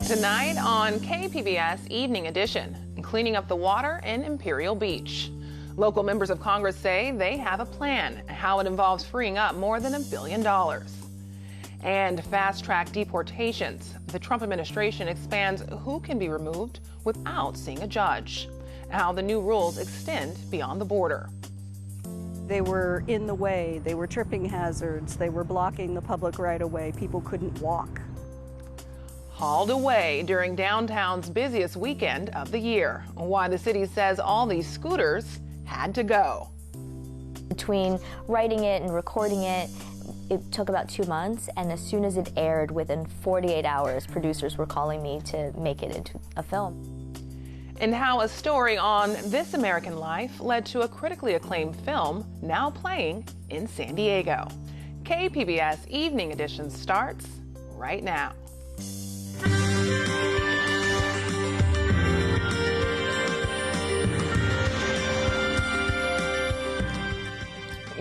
Tonight on KPBS Evening Edition, cleaning up the water in Imperial Beach. Local members of Congress say they have a plan, how it involves freeing up more than $1 billion. And fast-track deportations. The Trump administration expands who can be removed without seeing a judge. How the new rules extend beyond the border. They were in the way, they were tripping hazards, they were blocking the public right-of-way, people couldn't walk. Hauled away during downtown's busiest weekend of the year. Why the city says all these scooters had to go. Between writing it and recording it, it took about 2 months, and as soon as it aired, within 48 hours, producers were calling me to make it into a film. And how a story on This American Life led to a critically acclaimed film now playing in San Diego. KPBS Evening Edition starts right now.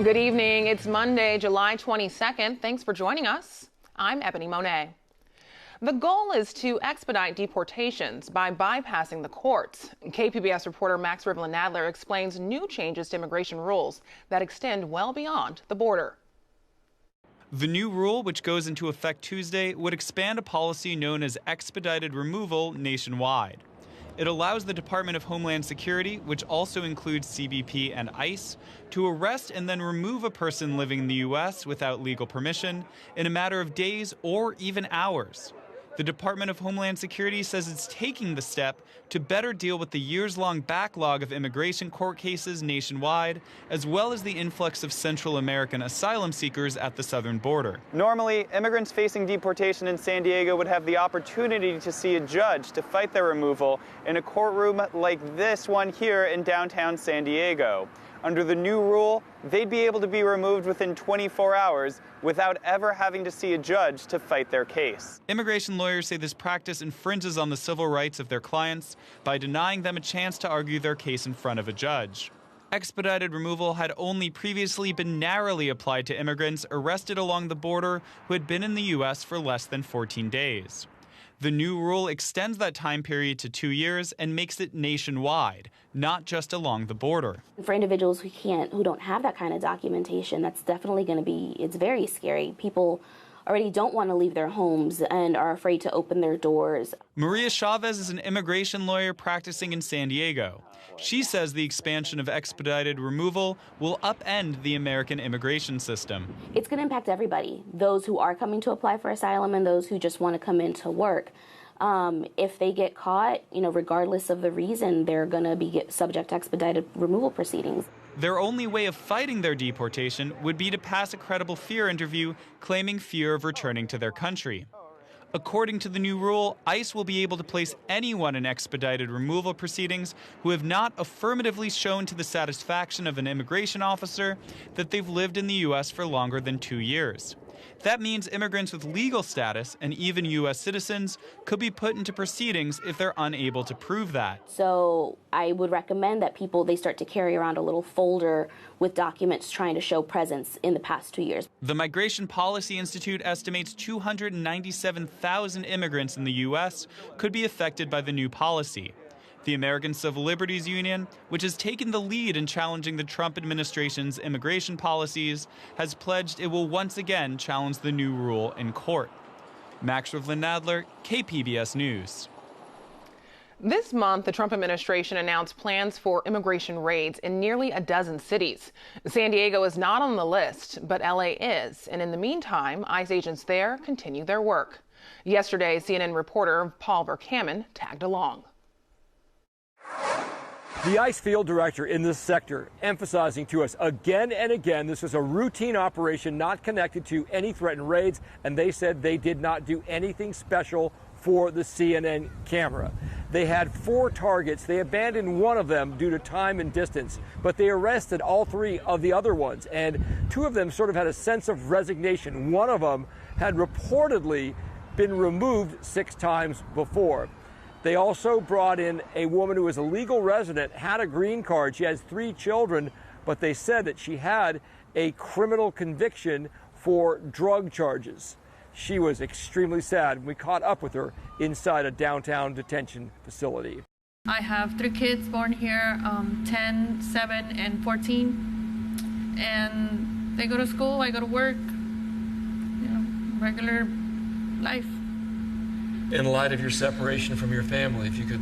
Good evening. It's Monday, July 22nd. Thanks for joining us. I'm Ebony Monet. The goal is to expedite deportations by bypassing the courts. KPBS reporter Max Rivlin-Nadler explains new changes to immigration rules that extend well beyond the border. The new rule, which goes into effect Tuesday, would expand a policy known as expedited removal nationwide. It allows the Department of Homeland Security, which also includes CBP and ICE, to arrest and then remove a person living in the U.S. without legal permission in a matter of days or even hours. The Department of Homeland Security says it's taking the step to better deal with the years-long backlog of immigration court cases nationwide, as well as the influx of Central American asylum seekers at the southern border. Normally, immigrants facing deportation in San Diego would have the opportunity to see a judge to fight their removal in a courtroom like this one here in downtown San Diego. Under the new rule, they'd be able to be removed within 24 hours without ever having to see a judge to fight their case. Immigration lawyers say this practice infringes on the civil rights of their clients by denying them a chance to argue their case in front of a judge. Expedited removal had only previously been narrowly applied to immigrants arrested along the border who had been in the U.S. for less than 14 days. The new rule extends that time period to 2 years and makes it nationwide, not just along the border. For individuals who don't have that kind of documentation, that's definitely going to be, it's very scary. People already don't want to leave their homes and are afraid to open their doors. Maria Chavez is an immigration lawyer practicing in San Diego. She says the expansion of expedited removal will upend the American immigration system. It's going to impact everybody, those who are coming to apply for asylum and those who just want to come in to work. If they get caught, regardless of the reason, they're going to be subject to expedited removal proceedings. Their only way of fighting their deportation would be to pass a credible fear interview claiming fear of returning to their country. According to the new rule, ICE will be able to place anyone in expedited removal proceedings who have not affirmatively shown to the satisfaction of an immigration officer that they've lived in the U.S. for longer than 2 years. That means immigrants with legal status and even U.S. citizens could be put into proceedings if they're unable to prove that. So I would recommend that they start to carry around a little folder with documents trying to show presence in the past 2 years. The Migration Policy Institute estimates 297,000 immigrants in the U.S. could be affected by the new policy. The American Civil Liberties Union, which has taken the lead in challenging the Trump administration's immigration policies, has pledged it will once again challenge the new rule in court. Max Rivlin-Nadler, KPBS News. This month, the Trump administration announced plans for immigration raids in nearly a dozen cities. San Diego is not on the list, but LA is. And in the meantime, ICE agents there continue their work. Yesterday, CNN reporter Paul Verkaman tagged along. The ICE field director in this sector emphasizing to us again and again this is a routine operation not connected to any threatened raids, and they said they did not do anything special for the CNN camera. They had 4 targets. They abandoned one of them due to time and distance, but they arrested all 3 of the other ones, and 2 of them sort of had a sense of resignation. One of them had reportedly been removed 6 times before. They also brought in a woman who was a legal resident, had a green card. She has 3 children, but they said that she had a criminal conviction for drug charges. She was extremely sad when we caught up with her inside a downtown detention facility. I have 3 kids born here, 10, 7, and 14. And they go to school, I go to work, regular life. In light of your separation from your family, if you could,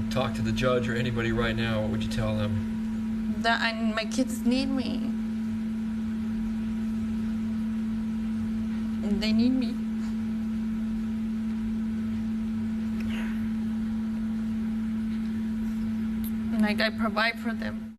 talk to the judge or anybody right now, what would you tell them? That my kids need me. And they need me. And I provide for them.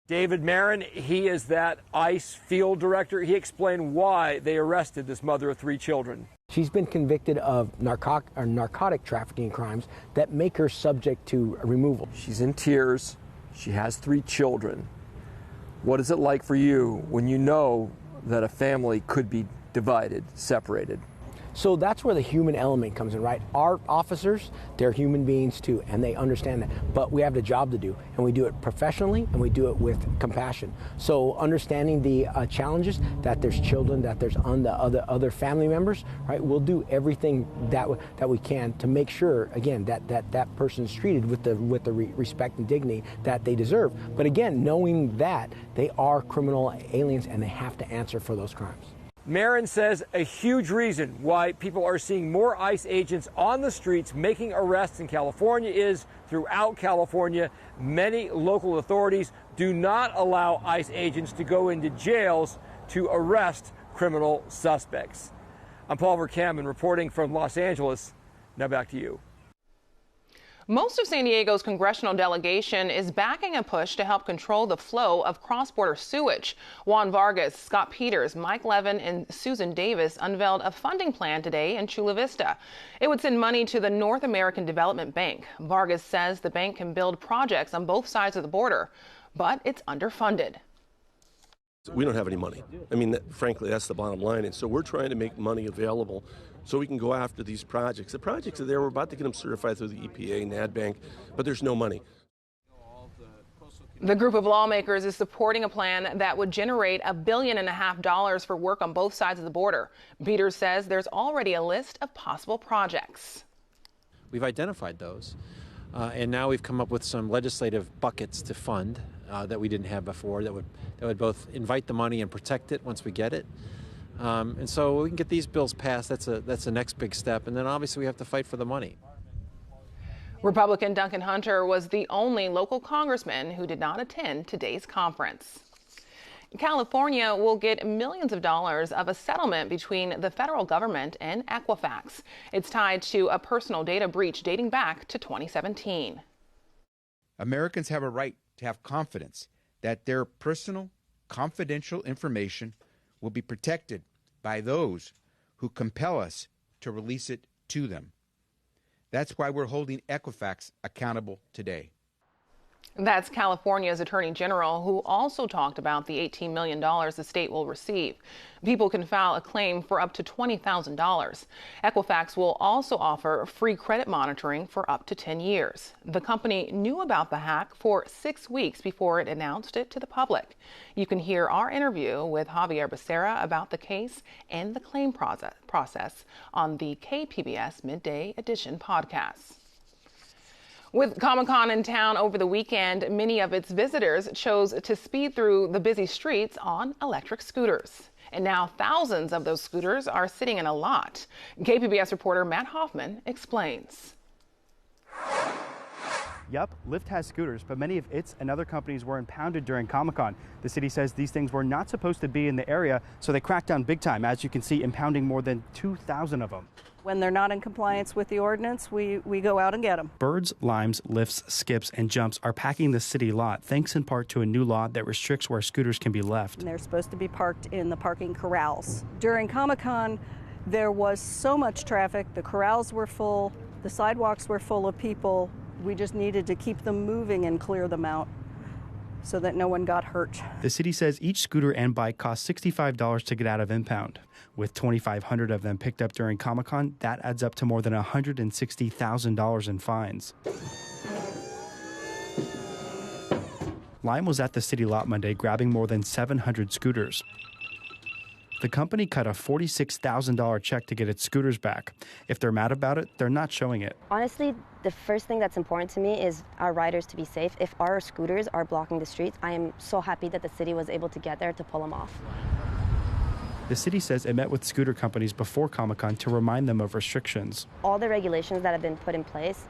David Marin, he is that ICE field director. He explained why they arrested this mother of 3 children. She's been convicted of narcotic trafficking crimes that make her subject to removal. She's in tears. She has 3 children. What is it like for you when you know that a family could be divided, separated? So that's where the human element comes in, right? Our officers, they're human beings too, and they understand that. But we have the job to do, and we do it professionally, and we do it with compassion. So understanding the challenges, that there's children, that there's other family members, right? We'll do everything that we can to make sure, again, that person's treated with the respect and dignity that they deserve. But again, knowing that they are criminal aliens and they have to answer for those crimes. Marin says a huge reason why people are seeing more ICE agents on the streets making arrests in California is throughout California, many local authorities do not allow ICE agents to go into jails to arrest criminal suspects. I'm Paul Verkamen reporting from Los Angeles. Now back to you. Most of San Diego's congressional delegation is backing a push to help control the flow of cross-border sewage. Juan Vargas, Scott Peters, Mike Levin, and Susan Davis unveiled a funding plan today in Chula Vista. It would send money to the North American Development Bank. Vargas says the bank can build projects on both sides of the border, but it's underfunded. We don't have any money. I mean, frankly, that's the bottom line. And so we're trying to make money available so we can go after these projects. The projects are there. We're about to get them certified through the EPA, NADBank, but there's no money. The group of lawmakers is supporting a plan that would generate $1.5 billion for work on both sides of the border. Peters says there's already a list of possible projects. We've identified those, and now we've come up with some legislative buckets to fund that we didn't have before that would both invite the money and protect it once we get it. And so we can get these bills passed. That's the next big step. And then obviously we have to fight for the money. Republican Duncan Hunter was the only local congressman who did not attend today's conference. California will get millions of dollars of a settlement between the federal government and Equifax. It's tied to a personal data breach dating back to 2017. Americans have a right to have confidence that their personal, confidential information will be protected by those who compel us to release it to them. That's why we're holding Equifax accountable today. That's California's Attorney General, who also talked about the $18 million the state will receive. People can file a claim for up to $20,000. Equifax will also offer free credit monitoring for up to 10 years. The company knew about the hack for 6 weeks before it announced it to the public. You can hear our interview with Javier Becerra about the case and the claim process on the KPBS Midday Edition podcast. With Comic-Con in town over the weekend, many of its visitors chose to speed through the busy streets on electric scooters. And now thousands of those scooters are sitting in a lot. KPBS reporter Matt Hoffman explains. Yep, Lyft has scooters, but many of its and other companies were impounded during Comic-Con. The city says these things were not supposed to be in the area, so they cracked down big time, as you can see, impounding more than 2,000 of them. When they're not in compliance with the ordinance, we go out and get them. Birds, limes, lifts, skips, and jumps are packing the city lot, thanks in part to a new law that restricts where scooters can be left. And they're supposed to be parked in the parking corrals. During Comic-Con, there was so much traffic. The corrals were full. The sidewalks were full of people. We just needed to keep them moving and clear them out so that no one got hurt. The city says each scooter and bike costs $65 to get out of impound. With 2,500 of them picked up during Comic-Con, that adds up to more than $160,000 in fines. Lime was at the city lot Monday grabbing more than 700 scooters. The company cut a $46,000 check to get its scooters back. If they're mad about it, they're not showing it. Honestly, the first thing that's important to me is our riders to be safe. If our scooters are blocking the streets, I am so happy that the city was able to get there to pull them off. The city says it met with scooter companies before Comic-Con to remind them of restrictions. All the regulations that have been put in place,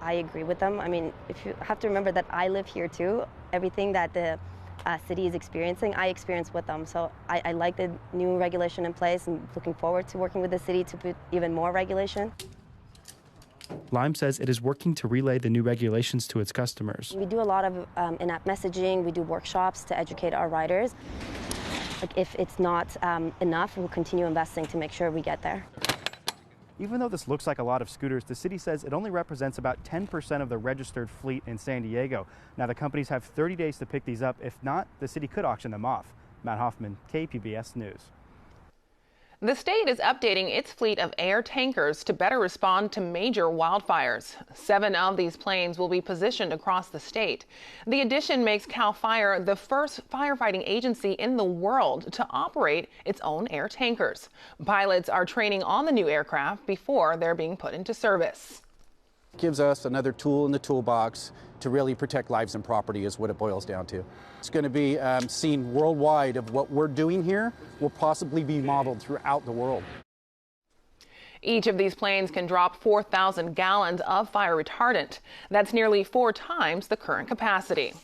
I agree with them. I mean, if you have to remember that I live here too. Everything that the city is experiencing, I experience with them. So I like the new regulation in place and looking forward to working with the city to put even more regulation. Lime says it is working to relay the new regulations to its customers. We do a lot of in-app messaging. We do workshops to educate our riders. Like if it's not enough, we'll continue investing to make sure we get there. Even though this looks like a lot of scooters, the city says it only represents about 10% of the registered fleet in San Diego. Now, the companies have 30 days to pick these up. If not, the city could auction them off. Matt Hoffman, KPBS News. The state is updating its fleet of air tankers to better respond to major wildfires. 7 of these planes will be positioned across the state. The addition makes CAL FIRE the first firefighting agency in the world to operate its own air tankers. Pilots are training on the new aircraft before they're being put into service. It gives us another tool in the toolbox to really protect lives and property is what it boils down to. It's going to be seen worldwide of what we're doing here will possibly be modeled throughout the world. Each of these planes can drop 4,000 gallons of fire retardant. That's nearly 4 times the current capacity.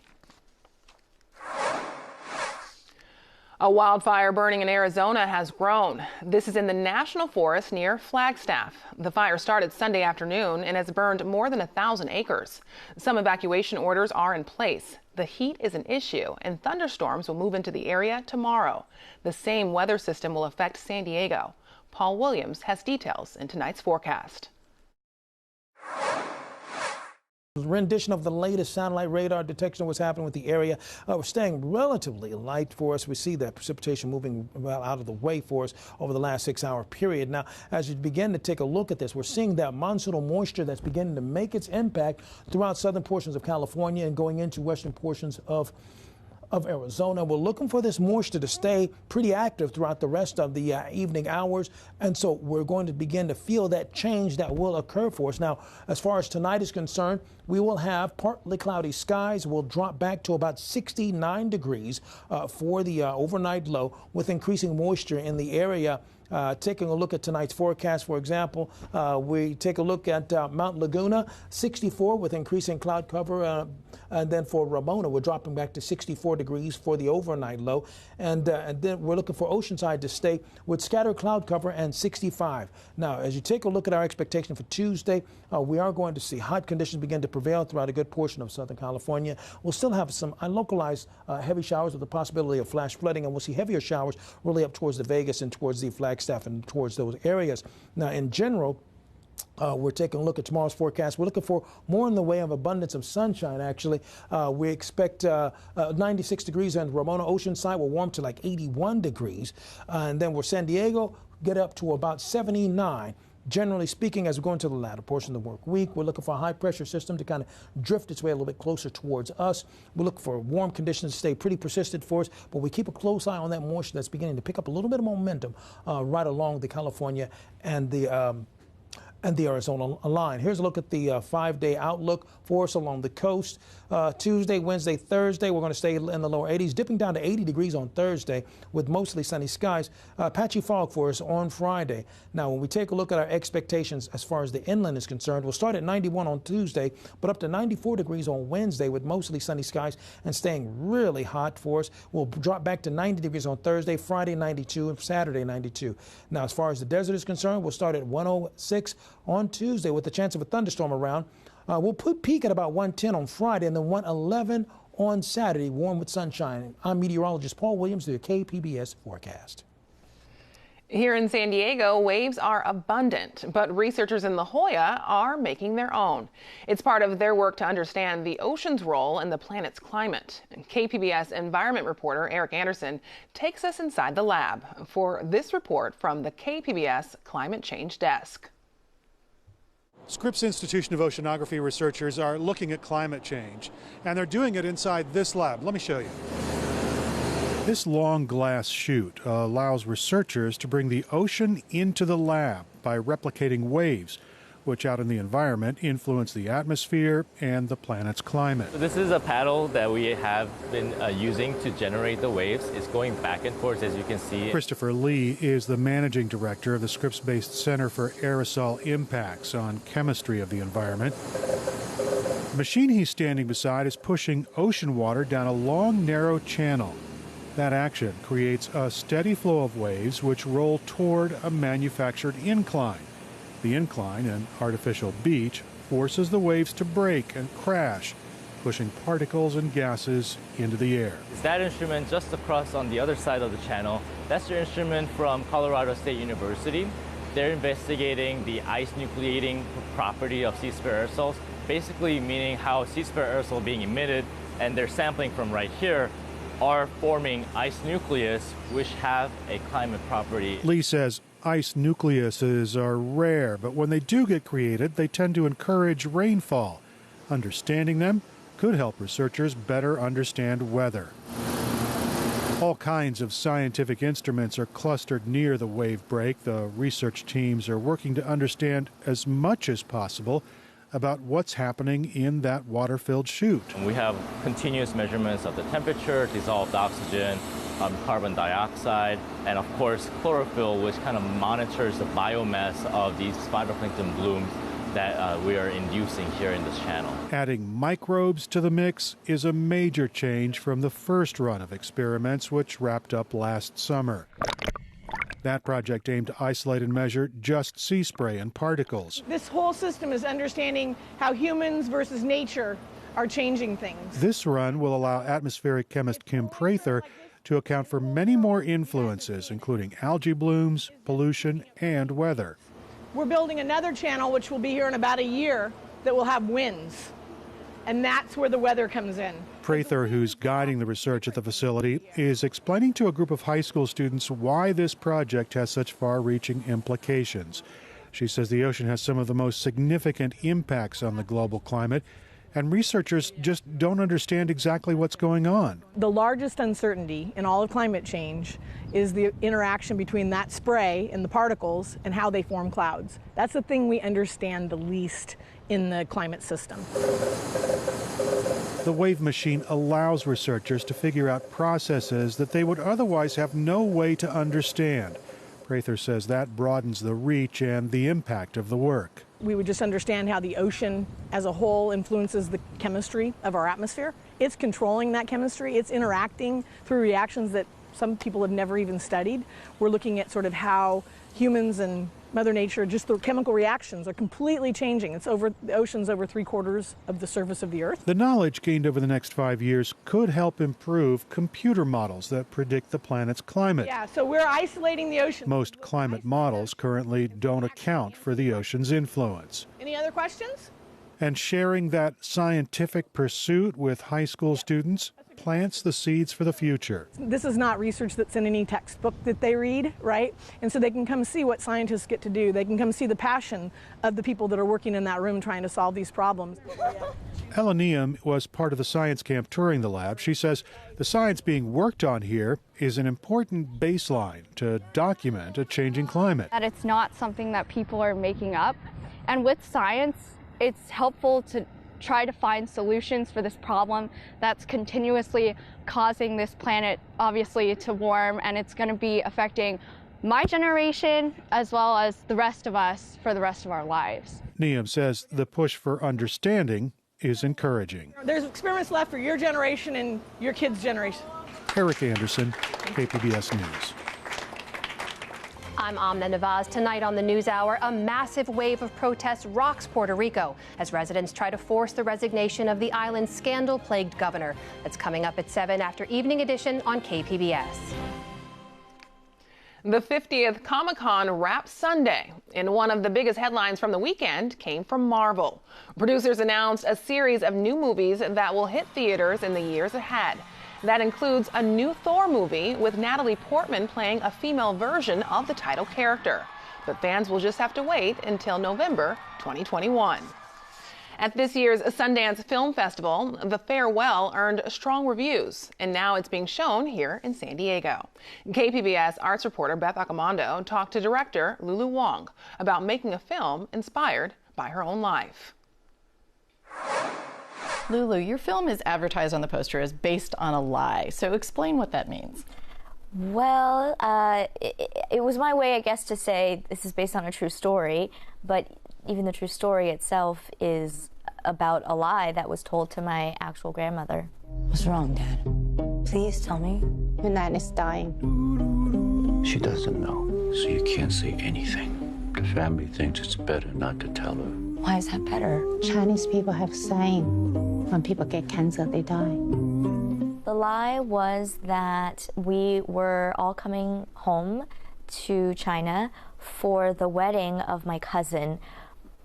A wildfire burning in Arizona has grown. This is in the national forest near Flagstaff. The fire started Sunday afternoon and has burned more than 1,000 acres. Some evacuation orders are in place. The heat is an issue, and thunderstorms will move into the area tomorrow. The same weather system will affect San Diego. Paul Williams has details in tonight's forecast. Rendition of the latest satellite radar detection of what's happening with the area. We're staying relatively light for us. We see that precipitation moving well out of the way for us over the last 6-hour period. Now, as you begin to take a look at this, we're seeing that monsoonal moisture that's beginning to make its impact throughout southern portions of California and going into western portions of Arizona. We're looking for this moisture to stay pretty active throughout the rest of the evening hours, and so we're going to begin to feel that change that will occur for us. Now, as far as tonight is concerned, we will have partly cloudy skies. We'll drop back to about 69 degrees for the overnight low with increasing moisture in the area. Taking a look at tonight's forecast, for example, we take a look at Mount Laguna, 64 with increasing cloud cover. And then for Ramona, we're dropping back to 64 degrees for the overnight low. And then we're looking for Oceanside to stay with scattered cloud cover and 65. Now, as you take a look at our expectation for Tuesday, we are going to see hot conditions begin to prevail throughout a good portion of Southern California. We'll still have some localized heavy showers with the possibility of flash flooding, and we'll see heavier showers really up towards the Vegas and towards the Flagstaff and towards those areas. Now, in general, we're taking a look at tomorrow's forecast. We're looking for more in the way of abundance of sunshine, actually. We expect 96 degrees on Ramona. Oceanside will warm to like 81 degrees. And then we're San Diego, get up to about 79. Generally speaking, as we go into the latter portion of the work week, we're looking for a high-pressure system to kind of drift its way a little bit closer towards us. We look for warm conditions to stay pretty persistent for us, but we keep a close eye on that moisture that's beginning to pick up a little bit of momentum right along the California and the Arizona line. Here's a look at the 5-day outlook for us along the coast. Tuesday, Wednesday, Thursday, we're going to stay in the lower 80s, dipping down to 80 degrees on Thursday with mostly sunny skies. Patchy fog for us on Friday. Now, when we take a look at our expectations as far as the inland is concerned, we'll start at 91 on Tuesday, but up to 94 degrees on Wednesday with mostly sunny skies and staying really hot for us. We'll drop back to 90 degrees on Thursday, Friday 92, and Saturday 92. Now, as far as the desert is concerned, we'll start at 106 on Tuesday with the chance of a thunderstorm around. We'll peak at about 110 on Friday and then 111 on Saturday, warm with sunshine. I'm meteorologist Paul Williams, the KPBS forecast. Here in San Diego, waves are abundant, but researchers in La Jolla are making their own. It's part of their work to understand the ocean's role in the planet's climate. KPBS environment reporter Eric Anderson takes us inside the lab for this report from the KPBS Climate Change Desk. Scripps Institution of Oceanography researchers are looking at climate change, and they're doing it inside this lab. Let me show you. This long glass chute allows researchers to bring the ocean into the lab by replicating waves, which out in the environment influence the atmosphere and the planet's climate. This is a paddle that we have been using to generate the waves. It's going back and forth, as you can see. Christopher Lee is the managing director of the Scripps-based Center for Aerosol Impacts on Chemistry of the Environment. The machine he's standing beside is pushing ocean water down a long, narrow channel. That action creates a steady flow of waves which roll toward a manufactured incline. The incline, an artificial beach, forces the waves to break and crash, pushing particles and gases into the air. That instrument just across on the other side of the channel, that's the instrument from Colorado State University. They're investigating the ice nucleating property of sea spray aerosols, basically meaning how sea spray aerosol being emitted, and they're sampling from right here, are forming ice nucleus, which have a climate property. Lee says ice nucleuses are rare, but when they do get created, they tend to encourage rainfall. Understanding them could help researchers better understand weather. All kinds of scientific instruments are clustered near the wave break. The research teams are working to understand as much as possible about what's happening in that water-filled chute. We have continuous measurements of the temperature, dissolved oxygen, carbon dioxide, and of course chlorophyll, which kind of monitors the biomass of these phytoplankton blooms that we are inducing here in this channel. Adding microbes to the mix is a major change from the first run of experiments, which wrapped up last summer. That project aimed to isolate and measure just sea spray and particles. This whole system is understanding how humans versus nature are changing things. This run will allow atmospheric chemist Kim Prather to account for many more influences, including algae blooms, pollution, and weather. We're building another channel, which will be here in about a year, that will have winds. And that's where the weather comes in. Prather, who's guiding the research at the facility, is explaining to a group of high school students why this project has such far-reaching implications. She says the ocean has some of the most significant impacts on the global climate, and researchers just don't understand exactly what's going on. The largest uncertainty in all of climate change is the interaction between that spray and the particles and how they form clouds. That's the thing we understand the least in the climate system. The wave machine allows researchers to figure out processes that they would otherwise have no way to understand. Prather says that broadens the reach and the impact of the work. We would just understand how the ocean as a whole influences the chemistry of our atmosphere. It's controlling that chemistry. It's interacting through reactions that some people have never even studied. We're looking at sort of how humans and Mother Nature, just the chemical reactions are completely changing. The ocean's over 3/4 of the surface of the Earth. The knowledge gained over the next 5 years could help improve computer models that predict the planet's climate. Yeah, so we're isolating the ocean. Most climate models currently don't account for the ocean's influence. Any other questions? And sharing that scientific pursuit with high school students plants the seeds for the future. This is not research that's in any textbook that they read, right? And so they can come see what scientists get to do. They can come see the passion of the people that are working in that room trying to solve these problems. Ella Neum was part of the science camp touring the lab. She says the science being worked on here is an important baseline to document a changing climate. That it's not something that people are making up. And with science, it's helpful to try to find solutions for this problem that's continuously causing this planet obviously to warm, and it's going to be affecting my generation as well as the rest of us for the rest of our lives. Neum says the push for understanding is encouraging. There's experiments left for your generation and your kids' generation. Eric Anderson, KPBS News. I'm Amna Nawaz. Tonight on the NewsHour, a massive wave of protests rocks Puerto Rico as residents try to force the resignation of the island's scandal-plagued governor. That's coming up at 7 after Evening Edition on KPBS. The 50th Comic-Con wraps Sunday, and one of the biggest headlines from the weekend came from Marvel. Producers announced a series of new movies that will hit theaters in the years ahead. That includes a new Thor movie with Natalie Portman playing a female version of the title character. But fans will just have to wait until November 2021. At this year's Sundance Film Festival, The Farewell earned strong reviews, and now it's being shown here in San Diego. KPBS arts reporter Beth Accomando talked to director Lulu Wong about making a film inspired by her own life. Lulu, your film is advertised on the poster as based on a lie, so explain what that means. Well, it was my way, I guess, to say this is based on a true story, but even the true story itself is about a lie that was told to my actual grandmother. What's wrong, Dad? Please tell me. Your Nan is dying. She doesn't know, so you can't say anything. The family thinks it's better not to tell her. Why is that better? Chinese people have saying, when people get cancer, they die. The lie was that we were all coming home to China for the wedding of my cousin,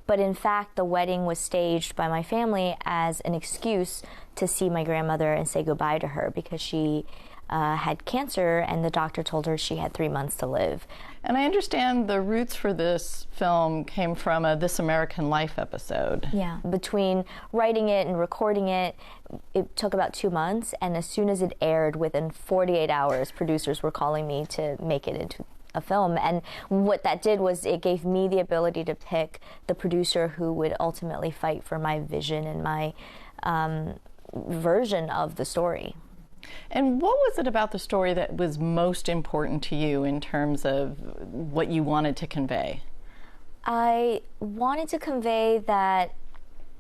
but in fact the wedding was staged by my family as an excuse to see my grandmother and say goodbye to her because she had cancer and the doctor told her she had 3 months to live. And I understand the roots for this film came from a This American Life episode. Yeah. Between writing it and recording it, it took about 2 months, and as soon as it aired, within 48 hours, producers were calling me to make it into a film. And what that did was it gave me the ability to pick the producer who would ultimately fight for my vision and my version of the story. And what was it about the story that was most important to you in terms of what you wanted to convey? I wanted to convey that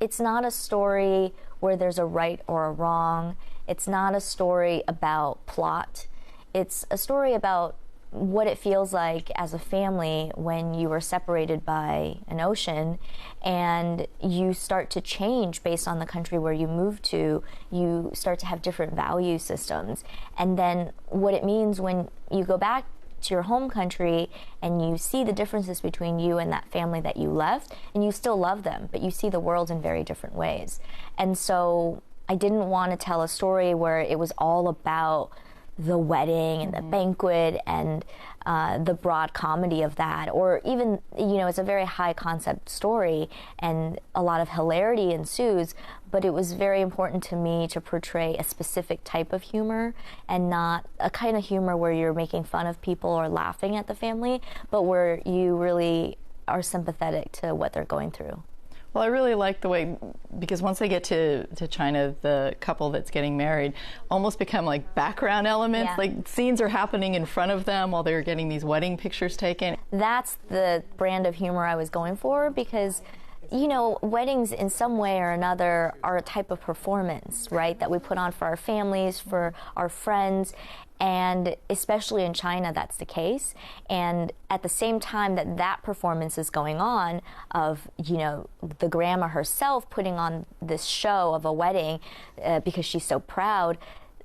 it's not a story where there's a right or a wrong. It's not a story about plot. It's a story about what it feels like as a family when you are separated by an ocean and you start to change based on the country where you move to. You start to have different value systems. And then what it means when you go back to your home country and you see the differences between you and that family that you left, and you still love them, but you see the world in very different ways. And so I didn't want to tell a story where it was all about the wedding and the banquet and the broad comedy of that, or even, it's a very high concept story and a lot of hilarity ensues, but it was very important to me to portray a specific type of humor and not a kind of humor where you're making fun of people or laughing at the family, but where you really are sympathetic to what they're going through. Well, I really like the way, because once they get to China, the couple that's getting married almost become like background elements. Yeah. Like scenes are happening in front of them while they're getting these wedding pictures taken. That's the brand of humor I was going for because, weddings in some way or another are a type of performance, right, that we put on for our families, for our friends. And especially in China, that's the case. And at the same time that performance is going on of, the grandma herself putting on this show of a wedding because she's so proud,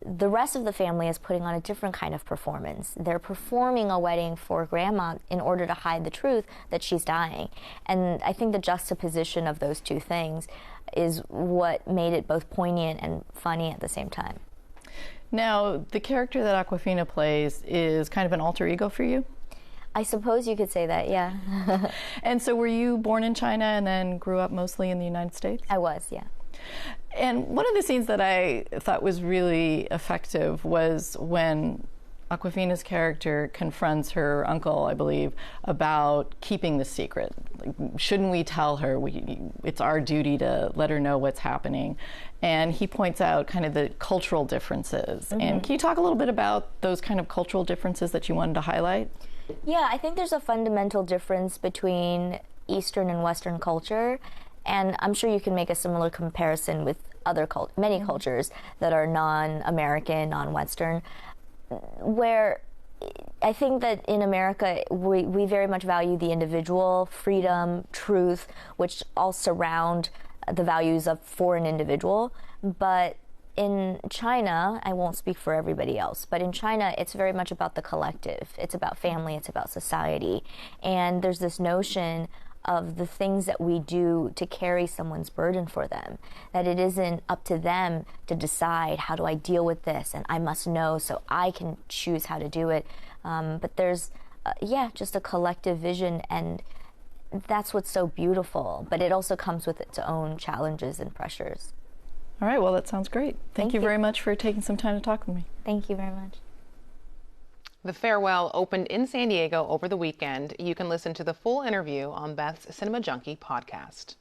the rest of the family is putting on a different kind of performance. They're performing a wedding for grandma in order to hide the truth that she's dying. And I think the juxtaposition of those two things is what made it both poignant and funny at the same time. Now, the character that Awkwafina plays is kind of an alter ego for you? I suppose you could say that, yeah. And so were you born in China and then grew up mostly in the United States? I was, yeah. And one of the scenes that I thought was really effective was when Awkwafina's character confronts her uncle, I believe, about keeping the secret. Like, shouldn't we tell her? It's our duty to let her know what's happening. And he points out kind of the cultural differences. Mm-hmm. And can you talk a little bit about those kind of cultural differences that you wanted to highlight? Yeah, I think there's a fundamental difference between Eastern and Western culture. And I'm sure you can make a similar comparison with many cultures that are non-American, non-Western, where I think that in America, we very much value the individual, freedom, truth, which all surround the values for an individual. But in China, I won't speak for everybody else, but in China, it's very much about the collective. It's about family, it's about society. And there's this notion of the things that we do to carry someone's burden for them, that it isn't up to them to decide, how do I deal with this, and I must know so I can choose how to do it. But there's, just a collective vision, and that's what's so beautiful, but it also comes with its own challenges and pressures. All right, well, that sounds great. Thank you very much for taking some time to talk with me. Thank you very much. The Farewell opened in San Diego over the weekend. You can listen to the full interview on Beth's Cinema Junkie podcast.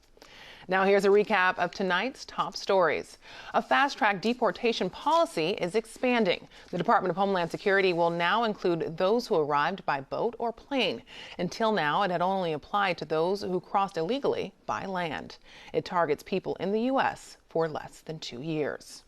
Now here's a recap of tonight's top stories. A fast-track deportation policy is expanding. The Department of Homeland Security will now include those who arrived by boat or plane. Until now, it had only applied to those who crossed illegally by land. It targets people in the U.S. for less than 2 years.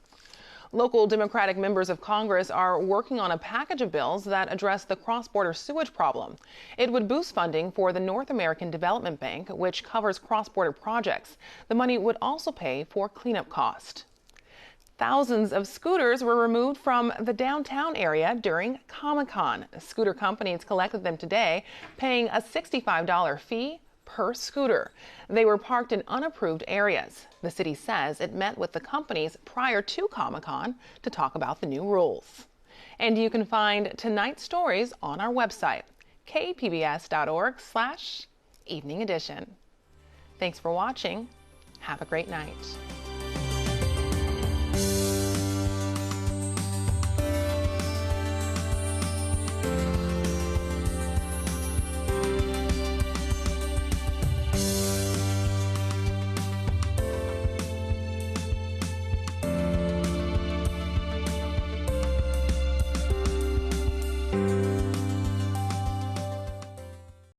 Local Democratic members of Congress are working on a package of bills that address the cross-border sewage problem. It would boost funding for the North American Development Bank, which covers cross-border projects. The money would also pay for cleanup costs. Thousands of scooters were removed from the downtown area during Comic-Con. Scooter companies collected them today, paying a $65 fee per scooter. They were parked in unapproved areas. The city says it met with the companies prior to Comic-Con to talk about the new rules. And you can find tonight's stories on our website, kpbs.org/evening edition. Thanks for watching. Have a great night.